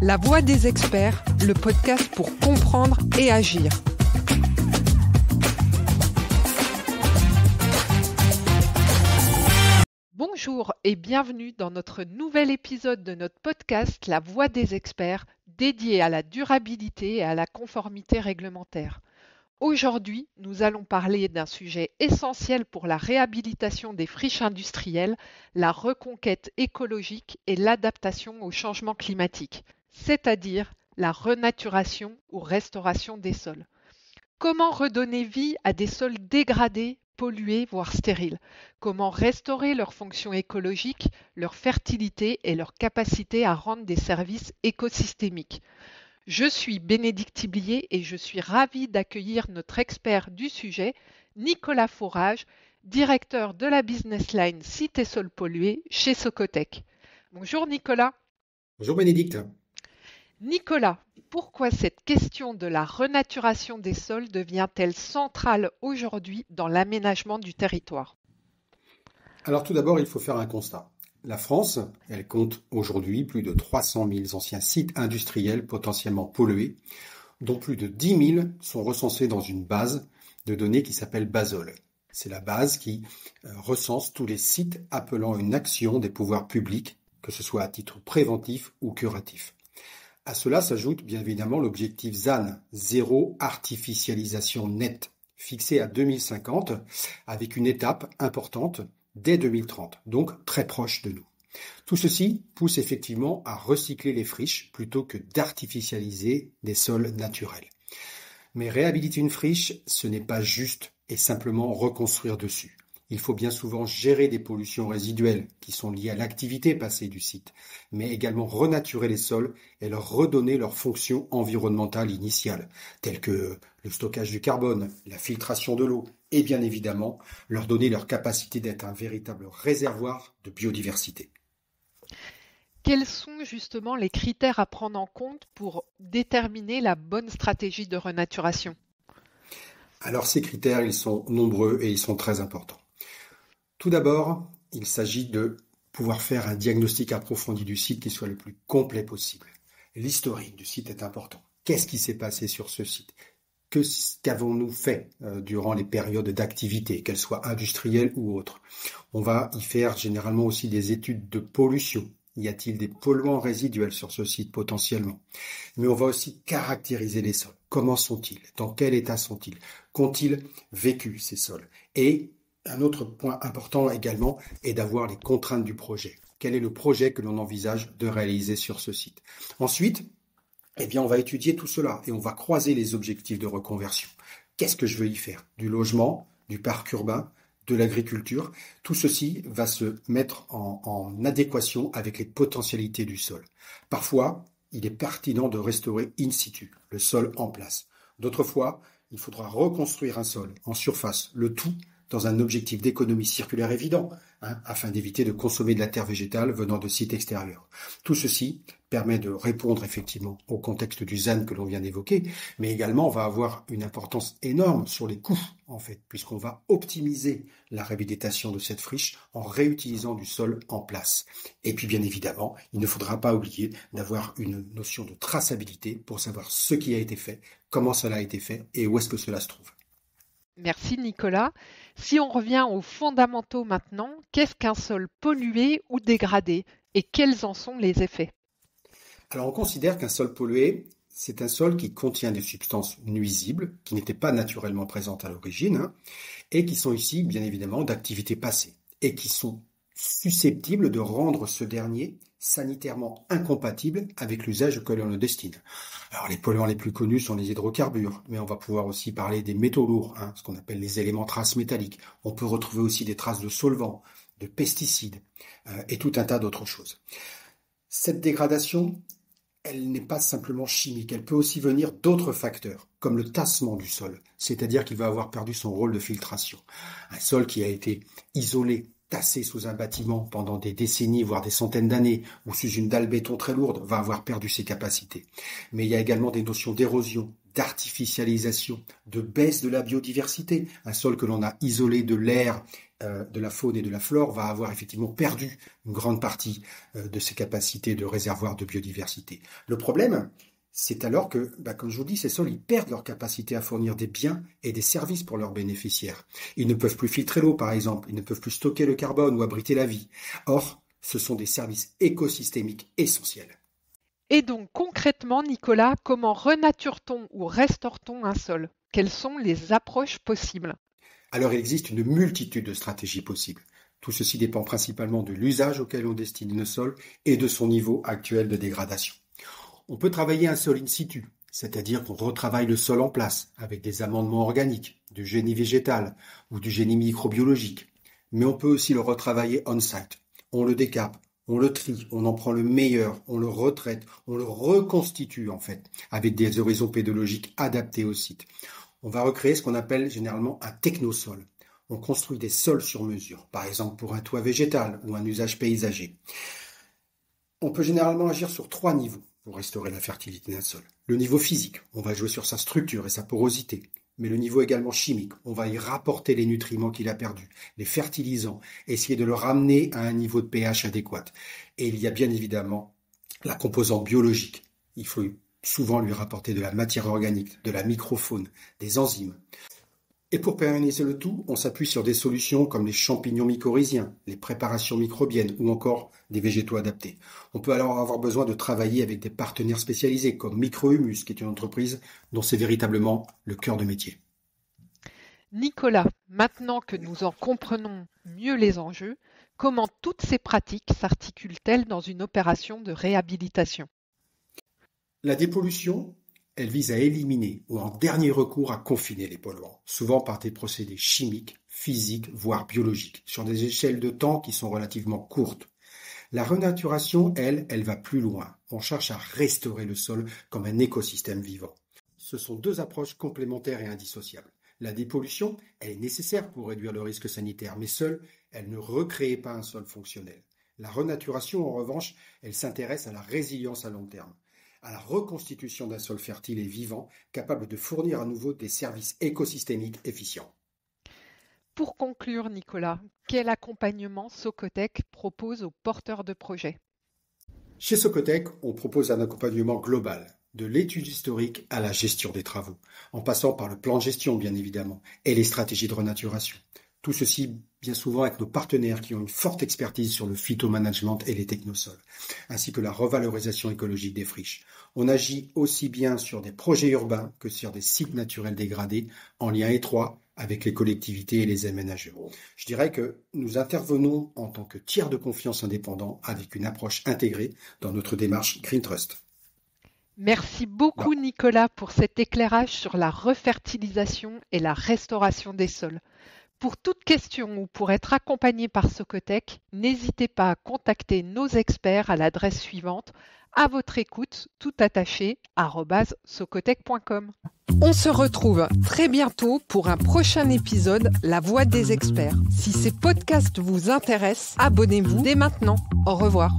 La Voix des experts, le podcast pour comprendre et agir. Bonjour et bienvenue dans notre nouvel épisode de notre podcast La Voix des experts, dédié à la durabilité et à la conformité réglementaire. Aujourd'hui, nous allons parler d'un sujet essentiel pour la réhabilitation des friches industrielles, la reconquête écologique et l'adaptation au changement climatique, c'est-à-dire la renaturation ou restauration des sols. Comment redonner vie à des sols dégradés, pollués, voire stériles? Comment restaurer leur fonction écologique, leur fertilité et leur capacité à rendre des services écosystémiques? Je suis Bénédicte Tiblier et je suis ravie d'accueillir notre expert du sujet, Nicolas Forage, directeur de la business line Sites et Sols Pollués chez Socotec. Bonjour Nicolas. Bonjour Bénédicte. Nicolas, pourquoi cette question de la renaturation des sols devient-elle centrale aujourd'hui dans l'aménagement du territoire? Alors tout d'abord, il faut faire un constat. La France, elle compte aujourd'hui plus de 300 000 anciens sites industriels potentiellement pollués, dont plus de 10 000 sont recensés dans une base de données qui s'appelle Basol. C'est la base qui recense tous les sites appelant une action des pouvoirs publics, que ce soit à titre préventif ou curatif. À cela s'ajoute bien évidemment l'objectif ZAN, zéro artificialisation nette, fixé à 2050, avec une étape importante dès 2030, donc très proche de nous. Tout ceci pousse effectivement à recycler les friches plutôt que d'artificialiser des sols naturels. Mais réhabiliter une friche, ce n'est pas juste et simplement reconstruire dessus. Il faut bien souvent gérer des pollutions résiduelles qui sont liées à l'activité passée du site, mais également renaturer les sols et leur redonner leur fonction environnementale initiale, telles que le stockage du carbone, la filtration de l'eau, et bien évidemment leur donner leur capacité d'être un véritable réservoir de biodiversité. Quels sont justement les critères à prendre en compte pour déterminer la bonne stratégie de renaturation? Alors ces critères, ils sont nombreux et ils sont très importants. Tout d'abord, il s'agit de pouvoir faire un diagnostic approfondi du site qui soit le plus complet possible. L'historique du site est important. Qu'est-ce qui s'est passé sur ce site? Qu'avons-nous fait durant les périodes d'activité, qu'elles soient industrielles ou autres? On va y faire généralement aussi des études de pollution. Y a-t-il des polluants résiduels sur ce site potentiellement? Mais on va aussi caractériser les sols. Comment sont-ils? Dans quel état sont-ils? Qu'ont-ils vécu ces sols? Et un autre point important également est d'avoir les contraintes du projet. Quel est le projet que l'on envisage de réaliser sur ce site? Ensuite, on va étudier tout cela et on va croiser les objectifs de reconversion. Qu'est-ce que je veux y faire? Du logement, du parc urbain, de l'agriculture. Tout ceci va se mettre en adéquation avec les potentialités du sol. Parfois, il est pertinent de restaurer in situ, le sol en place. D'autres fois, il faudra reconstruire un sol en surface, le tout dans un objectif d'économie circulaire évident, afin d'éviter de consommer de la terre végétale venant de sites extérieurs. Tout ceci permet de répondre effectivement au contexte du ZAN que l'on vient d'évoquer, mais également on va avoir une importance énorme sur les coûts, en fait, puisqu'on va optimiser la réhabilitation de cette friche en réutilisant du sol en place. Et puis bien évidemment, il ne faudra pas oublier d'avoir une notion de traçabilité pour savoir ce qui a été fait, comment cela a été fait et où est-ce que cela se trouve. Merci Nicolas. Si on revient aux fondamentaux maintenant, qu'est-ce qu'un sol pollué ou dégradé et quels en sont les effets? Alors on considère qu'un sol pollué, c'est un sol qui contient des substances nuisibles qui n'étaient pas naturellement présentes à l'origine et qui sont ici bien évidemment d'activités passées et qui sont susceptibles de rendre ce dernier sanitairement incompatible avec l'usage que l'on le destine. Alors les polluants les plus connus sont les hydrocarbures, mais on va pouvoir aussi parler des métaux lourds, ce qu'on appelle les éléments traces métalliques. On peut retrouver aussi des traces de solvants, de pesticides et tout un tas d'autres choses. Cette dégradation, elle n'est pas simplement chimique, elle peut aussi venir d'autres facteurs, comme le tassement du sol, c'est-à-dire qu'il va avoir perdu son rôle de filtration. Un sol qui a été isolé, tassé sous un bâtiment pendant des décennies, voire des centaines d'années, ou sous une dalle béton très lourde, va avoir perdu ses capacités. Mais il y a également des notions d'érosion, d'artificialisation, de baisse de la biodiversité. Un sol que l'on a isolé de l'air de la faune et de la flore va avoir effectivement perdu une grande partie de ses capacités de réservoir de biodiversité. Le problème, c'est alors que, comme je vous dis, ces sols, ils perdent leur capacité à fournir des biens et des services pour leurs bénéficiaires. Ils ne peuvent plus filtrer l'eau, par exemple, ils ne peuvent plus stocker le carbone ou abriter la vie. Or, ce sont des services écosystémiques essentiels. Et donc concrètement, Nicolas, comment renature-t-on ou restaure-t-on un sol? Quelles sont les approches possibles? Alors il existe une multitude de stratégies possibles. Tout ceci dépend principalement de l'usage auquel on destine le sol et de son niveau actuel de dégradation. On peut travailler un sol in situ, c'est-à-dire qu'on retravaille le sol en place avec des amendements organiques, du génie végétal ou du génie microbiologique. Mais on peut aussi le retravailler on-site. On le décape, on le trie, on en prend le meilleur, on le retraite, on le reconstitue en fait, avec des horizons pédologiques adaptés au site. On va recréer ce qu'on appelle généralement un technosol. On construit des sols sur mesure, par exemple pour un toit végétal ou un usage paysager. On peut généralement agir sur 3 niveaux pour restaurer la fertilité d'un sol. Le niveau physique, on va jouer sur sa structure et sa porosité. Mais le niveau également chimique, on va y rapporter les nutriments qu'il a perdus, les fertilisants, essayer de le ramener à un niveau de pH adéquat. Et il y a bien évidemment la composante biologique. Il faut souvent lui rapporter de la matière organique, de la microfaune, des enzymes. Et pour pérenniser le tout, on s'appuie sur des solutions comme les champignons mycorhiziens, les préparations microbiennes ou encore des végétaux adaptés. On peut alors avoir besoin de travailler avec des partenaires spécialisés comme Microhumus, qui est une entreprise dont c'est véritablement le cœur de métier. Nicolas, maintenant que nous en comprenons mieux les enjeux, comment toutes ces pratiques s'articulent-elles dans une opération de réhabilitation? La dépollution, elle vise à éliminer ou en dernier recours à confiner les polluants, souvent par des procédés chimiques, physiques, voire biologiques, sur des échelles de temps qui sont relativement courtes. La renaturation, elle va plus loin. On cherche à restaurer le sol comme un écosystème vivant. Ce sont 2 approches complémentaires et indissociables. La dépollution, elle est nécessaire pour réduire le risque sanitaire, mais seule, elle ne recrée pas un sol fonctionnel. La renaturation, en revanche, elle s'intéresse à la résilience à long terme, à la reconstitution d'un sol fertile et vivant, capable de fournir à nouveau des services écosystémiques efficients. Pour conclure, Nicolas, quel accompagnement Socotec propose aux porteurs de projets? Chez Socotec, on propose un accompagnement global, de l'étude historique à la gestion des travaux, en passant par le plan de gestion bien évidemment, et les stratégies de renaturation. Tout ceci bien souvent avec nos partenaires qui ont une forte expertise sur le phytomanagement et les technosols, ainsi que la revalorisation écologique des friches. On agit aussi bien sur des projets urbains que sur des sites naturels dégradés, en lien étroit avec les collectivités et les aménageurs. Je dirais que nous intervenons en tant que tiers de confiance indépendant avec une approche intégrée dans notre démarche Green Trust. Merci beaucoup Nicolas pour cet éclairage sur la refertilisation et la restauration des sols. Pour toute question ou pour être accompagné par Socotec, n'hésitez pas à contacter nos experts à l'adresse suivante, à votre écoute, tout attaché, @socotec.com. On se retrouve très bientôt pour un prochain épisode, La Voix des experts. Si ces podcasts vous intéressent, abonnez-vous dès maintenant. Au revoir.